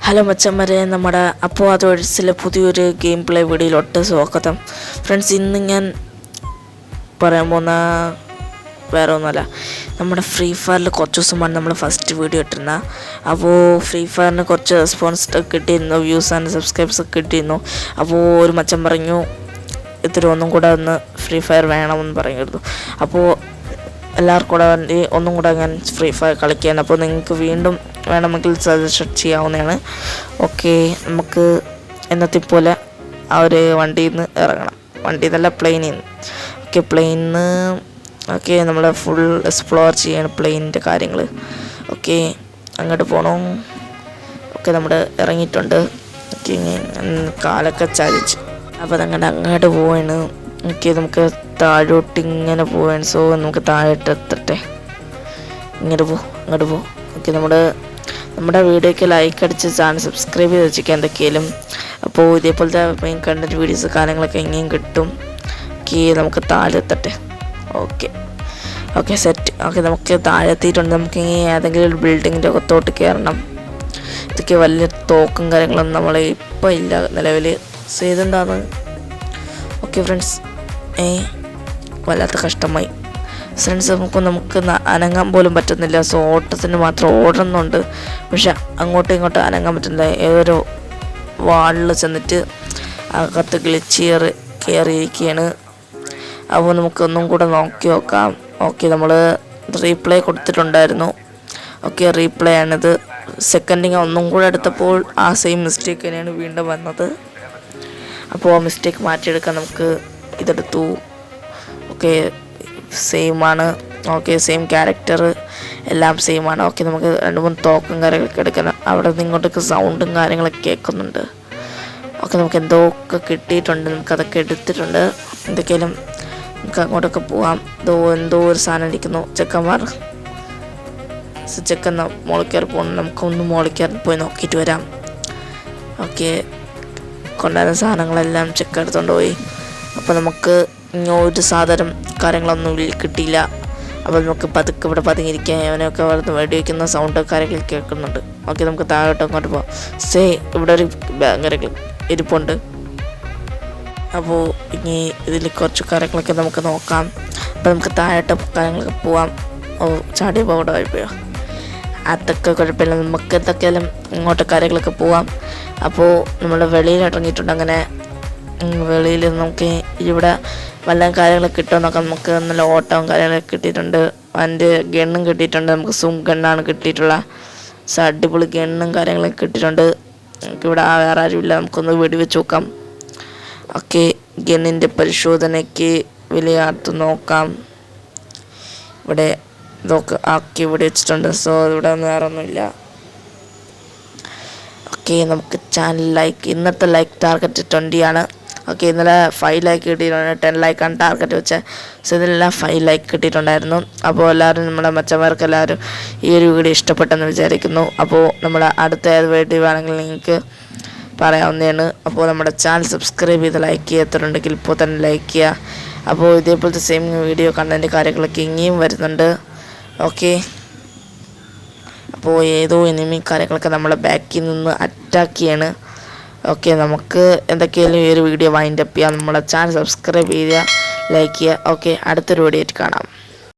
Hello മച്ചന്മാരെ, നമ്മുടെ അപ്പോൾ അതൊഴിച്ചിലെ പുതിയൊരു ഗെയിം പ്ലേ വീഡിയോയിലോട്ട് സ്വാഗതം. ഫ്രണ്ട്സ്, ഇന്ന് ഞാൻ പറയാൻ പോകുന്ന വേറെ ഒന്നുമല്ല, നമ്മുടെ ഫ്രീ ഫയറിൽ കുറച്ച് ദിവസമാണ് നമ്മൾ ഫസ്റ്റ് വീഡിയോ ഇട്ടിരുന്നത്. അപ്പോൾ ഫ്രീ ഫയറിന് കുറച്ച് റെസ്പോൺസ് കിട്ടിയിരുന്നു, വ്യൂസ് ആൻഡ് സബ്സ്ക്രൈബ്സ് ഒക്കെ കിട്ടിയിരുന്നു. അപ്പോൾ ഒരു മച്ചൻ പറഞ്ഞു ഒന്നും കൂടെ ഒന്ന് ഫ്രീ ഫയർ വേണമെന്ന് പറയുമായിരുന്നു. അപ്പോൾ എല്ലാവർക്കും കൂടെ വേണ്ടി ഒന്നും കൂടെ ഞാൻ ഫ്രീ ഫയർ കളിക്കാൻ. അപ്പോൾ നിങ്ങൾക്ക് വീണ്ടും വേണമെങ്കിൽ സജഷൻ ചെയ്യാവുന്നതാണ്. ഓക്കെ, നമുക്ക് എന്നത്തെ പോലെ ആ ഒരു വണ്ടിയിൽ നിന്ന് ഇറങ്ങണം. വണ്ടിയിൽ നിന്നല്ല, പ്ലെയിനിൽ നിന്ന്. ഓക്കെ, പ്ലെയിനിൽ നിന്ന് ഓക്കെ നമ്മൾ ഫുൾ എക്സ്പ്ലോർ ചെയ്യണം പ്ലെയിനിൻ്റെ കാര്യങ്ങൾ. ഓക്കെ, അങ്ങോട്ട് പോകണം. ഓക്കെ, നമ്മൾ ഇറങ്ങിയിട്ടുണ്ട്. ഓക്കെ, കാലൊക്കെ ചരിച്ച് അപ്പോൾ അങ്ങോട്ട് പോവാണ്. ഓക്കെ, നമുക്ക് താഴോട്ട് ഇങ്ങനെ പോവാണ്. സോ നമുക്ക് താഴോട്ട് എത്തട്ടെ. അങ്ങോട്ട് പോ. ഓക്കെ, നമ്മുടെ വീഡിയോയ്ക്ക് ലൈക്ക് അടിച്ച് ചാനൽ സബ്സ്ക്രൈബ് ചെയ്ത് വെച്ചിരിക്കുക എന്തൊക്കെയാലും. അപ്പോൾ ഇതേപോലത്തെ മെയിൻ കണ്ടൻറ്റ് വീഡിയോസ് കാര്യങ്ങളൊക്കെ ഇനിയും കിട്ടും. ഓക്കെ, നമുക്ക് താഴെ എത്തട്ടെ. Okay set. ഓക്കെ, നമുക്ക് താഴെ എത്തിയിട്ടുണ്ട്. നമുക്ക് ഇനി ഏതെങ്കിലും ഒരു ബിൽഡിങ്ങിൻ്റെ അകത്തോട്ട് കയറണം. ഇതൊക്കെ വലിയ തോക്കും കാര്യങ്ങളൊന്നും നമ്മൾ ഇപ്പോൾ ഇല്ല നിലവിൽ. ചെയ്തിട്ടുണ്ടാകും. ഓക്കെ ഫ്രണ്ട്സ്, വല്ലാത്ത കഷ്ടമായി ഫ്രണ്ട്സ്. നമുക്ക് അനങ്ങാൻ പോലും പറ്റുന്നില്ല. സോ ഓട്ടത്തിന് മാത്രം ഓടുന്നുണ്ട്, പക്ഷെ അങ്ങോട്ടും ഇങ്ങോട്ടും അനങ്ങാൻ പറ്റുന്നില്ല. ഏതൊരു വാളിൽ ചെന്നിട്ട് അകത്ത് കയറിയിരിക്കുകയാണ്. അപ്പോൾ നമുക്കൊന്നും കൂടെ നോക്കി നോക്കാം. ഓക്കെ, നമ്മൾ റീപ്ലേ കൊടുത്തിട്ടുണ്ടായിരുന്നു. ഓക്കെ, റീപ്ലേ ആണിത്. സെക്കൻഡിങ് ഒന്നും കൂടെ എടുത്തപ്പോൾ ആ സെയിം മിസ്റ്റേക്ക് തന്നെയാണ് വീണ്ടും വന്നത്. അപ്പോൾ ആ മിസ്റ്റേക്ക് മാറ്റിയെടുക്കാൻ നമുക്ക് ഇതെടുത്തു. ഓക്കെ, സെയിമാണ്. ഓക്കെ, സെയിം ക്യാരക്ടർ എല്ലാം സെയിമാണ്. ഓക്കെ, നമുക്ക് 2-3 തോക്കും കാര്യങ്ങളൊക്കെ എടുക്കണം. അവിടെ നിന്ന് ഇങ്ങോട്ടൊക്കെ സൗണ്ടും കാര്യങ്ങളൊക്കെ കേൾക്കുന്നുണ്ട്. ഓക്കെ, നമുക്ക് എന്തൊക്കെ കിട്ടിയിട്ടുണ്ട്, നമുക്കതൊക്കെ എടുത്തിട്ടുണ്ട്. എന്തൊക്കെയാലും നമുക്ക് അങ്ങോട്ടൊക്കെ പോവാം. എന്തോ ഒരു സാധനം ഇരിക്കുന്നു. ചെക്കന്മാർ മോളിൽ കയറി പോകണം. നമുക്കൊന്ന് മോളിൽ കയറി പോയി നോക്കിയിട്ട് വരാം. ഓക്കെ, കൊണ്ടുവരുന്ന സാധനങ്ങളെല്ലാം ചെക്ക് എടുത്തുകൊണ്ട് പോയി. അപ്പോൾ നമുക്ക് ഒരു സാധനം കാര്യങ്ങളൊന്നും കിട്ടിയില്ല. അപ്പോൾ നമുക്ക് പതുക്കെ ഇവിടെ പതുങ്ങിയിരിക്കാൻ അവനൊക്കെ അവിടെ വെടി വയ്ക്കുന്ന സൗണ്ട് കാര്യങ്ങൾ കേൾക്കുന്നുണ്ട്. ഓക്കെ, നമുക്ക് താഴോട്ട് അങ്ങോട്ട് പോകാം. ഇവിടെ ഒരു ബാങ്ക് ഇരിപ്പുണ്ട്. അപ്പോൾ ഇനി ഇതിൽ കുറച്ച് കാര്യങ്ങളൊക്കെ നമുക്ക് നോക്കാം. അപ്പോൾ നമുക്ക് താഴോട്ട് കാര്യങ്ങളൊക്കെ പോവാം. ചാടിയ അവിടെ പോയോ, അതൊക്കെ കുഴപ്പമില്ല. നമുക്ക് എന്തൊക്കെയാലും ഇങ്ങോട്ട് കാര്യങ്ങളൊക്കെ പോവാം. അപ്പോൾ നമ്മൾ വെളിയിൽ ഇറങ്ങിയിട്ടുണ്ട്. അങ്ങനെ വെളിയിൽ നമുക്ക് ഇവിടെ വല്ല കാര്യങ്ങളൊക്കെ കിട്ടുമെന്നൊക്കെ നമുക്ക് നല്ല ഓട്ടവും കാര്യങ്ങളൊക്കെ കിട്ടിയിട്ടുണ്ട്. അതിൻ്റെ ഗണ്ണും കിട്ടിയിട്ടുണ്ട്. നമുക്ക് സൂം ഗണ്ണാണ് കിട്ടിയിട്ടുള്ള. അടിപൊളി ഗണ്ണും കാര്യങ്ങളൊക്കെ കിട്ടിയിട്ടുണ്ട്. നമുക്കിവിടെ വേറെ ആരുമില്ല. നമുക്കൊന്ന് വെടിവെച്ച് നോക്കാം. ഓക്കെ, ഗണ്ണിൻ്റെ പരിശോധനയ്ക്ക് വിലയാർത്ത് നോക്കാം. ഇവിടെ ഇതൊക്കെ ആക്കി ഇവിടെ വെച്ചിട്ടുണ്ട്. സോ ഇവിടെ ഒന്നും വേറെ ഒന്നുമില്ല. ഓക്കെ, നമുക്ക് ചാനൽ ലൈക്ക്, ഇന്നത്തെ ലൈക്ക് ടാർഗറ്റ് 20 ആണ്. ഓക്കെ, ഇന്നലെ 5 ലൈക്ക് കിട്ടിയിട്ടുണ്ട്. 10 ലൈക്കാണ് ടാർഗറ്റ് വെച്ചത്. സോ ഇതിലെല്ലാം 5 ലൈക്ക് കിട്ടിയിട്ടുണ്ടായിരുന്നു. അപ്പോൾ എല്ലാവരും നമ്മുടെ മച്ചന്മാർക്ക് എല്ലാവരും ഈ ഒരു വീഡിയോ ഇഷ്ടപ്പെട്ടെന്ന് വിചാരിക്കുന്നു. അപ്പോൾ നമ്മൾ അടുത്ത ഏത് വീഡിയോ വേണമെങ്കിൽ നിങ്ങൾക്ക് പറയാവുന്നതാണ്. അപ്പോൾ നമ്മുടെ ചാനൽ സബ്സ്ക്രൈബ് ചെയ്ത് ലൈക്ക് ചെയ്യാത്തവരുണ്ടെങ്കിൽ ഇപ്പോൾ തന്നെ ലൈക്ക് ചെയ്യുക. അപ്പോൾ ഇതേപോലത്തെ സെയിം വീഡിയോ കണ്ടൻറ്റ് കാര്യങ്ങളൊക്കെ ഇനിയും വരുന്നുണ്ട്. ഓക്കെ, അപ്പോൾ ഏതോ എനിമി കാര്യങ്ങളൊക്കെ നമ്മളെ ബാക്കിൽ നിന്ന് അറ്റാക്ക് ചെയ്യാണ്. ഓക്കെ, നമുക്ക് എന്തൊക്കെയായാലും ഈ ഒരു വീഡിയോ വൈൻഡപ്പ് ചെയ്യാം. നമ്മുടെ ചാനൽ സബ്സ്ക്രൈബ് ചെയ്യുക, ലൈക്ക് ചെയ്യുക. ഓക്കെ, അടുത്തൊരു വീഡിയോ ആയിട്ട് കാണാം.